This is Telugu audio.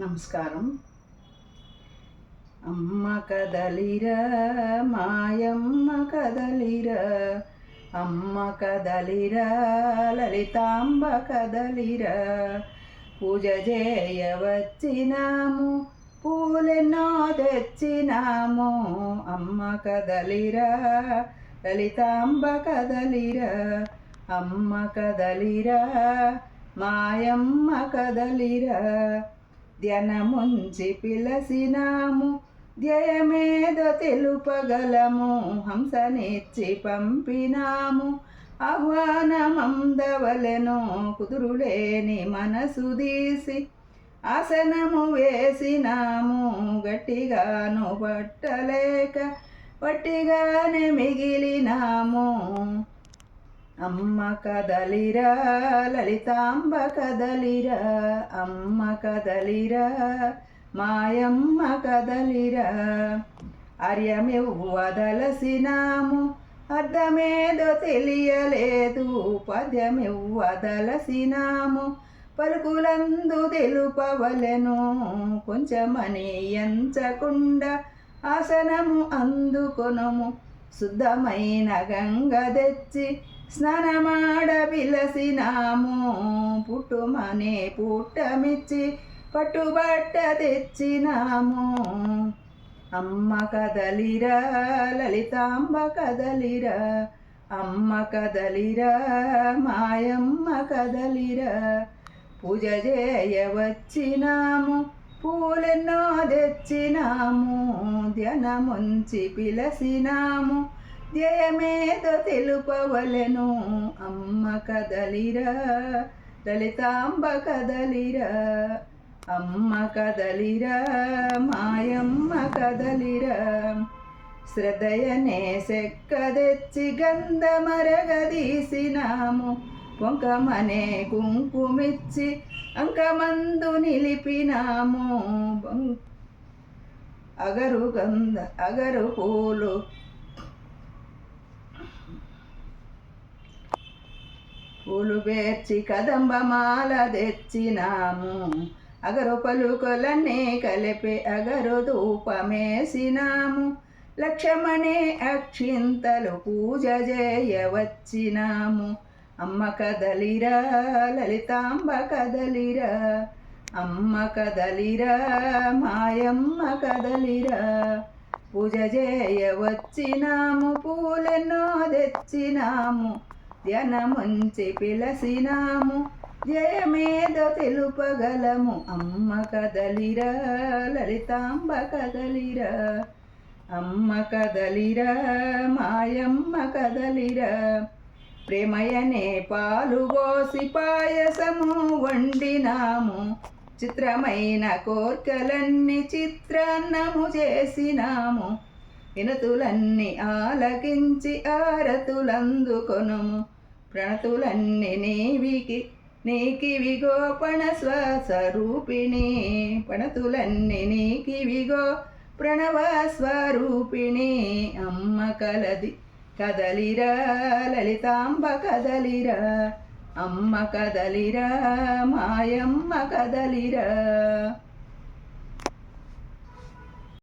నమస్కారం. అమ్మ కదలిరా మాయమ్మ కదలిరా, అమ్మ కదలిరా లలితాంబ కదలిరా, పూజ చేయవచ్చినాము పూలెన్నో తెచ్చినాము, అమ్మ కదలిరా లలితాంబ కదలిరా, అమ్మ కదలిరా మాయమ్మ కదలిరా, ధ్యానముంచి పిలసినాము ధ్యేయమేదో తెలుపగలము, హంసనిచ్చి పంపినాము ఆహ్వానమందవలెను, కుదురులేని మనసు తీసి ఆసనము వేసినాము, గట్టిగాను పట్టలేక పట్టిగానే మిగిలినాము, అమ్మ కదలిరా లలితాంబ కదలిరా, అమ్మ కదలిరా మాయమ్మ కదలిరా, ఆర్యమివ్వదలసినాము అర్థమేదో తెలియలేదు, పద్యమివ్వదలసినాము పలుకులందు తెలుపవలెను, కొంచెమని ఎంచకుండా ఆసనము అందుకొనుము, శుద్ధమైన గంగ తెచ్చి స్నానమాడ పిలసినాము, పుట్టుమనే పుట్టమిచ్చి పట్టుబట్ట తెచ్చినాము, అమ్మ కదలిరా లలితాంబ కదలిరా, అమ్మ కదలిరా మాయమ్మ కదలిరా, పూజ చేయవచ్చినాము పూలెన్నో తెచ్చినాము, ధ్యానముంచి పిలసినాము ధ్యేయమేదో తెలుపవలెను, అమ్మ కదలిరా లలితాంబ కదలిరా, అమ్మ కదలిరా మాయమ్మ కదలిరా, శ్రద్ధయనే సెక్క తెచ్చి గంధమరగదీసినాము, పొంకమనే కుంకుమిచ్చి అంకమందు నిలిపినాము, అగరు పూలు పేర్చి కదంబమాల తెచ్చినాము, అగరు పలుకులన్నీ కలిపి అగరు ధూపమేసినాము, లక్ష్మణే అక్షింతలు పూజ చేయవచ్చినాము, అమ్మ కదలిరా లలితాంబ కదలిరా, అమ్మ కదలిరా మాయమ్మ కదలిరా, పూజ చేయవచ్చినాము పూలెన్నో తెచ్చినాము, ధ్యానముంచి పిలసినాము జయమేదో తెలుపగలము, అమ్మ కదలిరా లలితాంబ కదలిరా, అమ్మ కదలిరా మాయమ్మ కదలిరా, ప్రేమయనే పాలు పోసి పాయసము వండినాము, చిత్రమైన కోర్కలన్నీ చిత్రాన్నము చేసినాము, వినతులన్నీ ఆలకించి ఆరతులందుకొనుము, ప్రణతులన్నీ నీకివిగో పణస్వరూపిణి, పణతులన్నీ నీకివిగో ప్రణవ స్వరూపిణి, అమ్మ కదలిరా లలితాంబ కదలిరా, అమ్మ కదలిరా మాయమ్మ కదలిరా.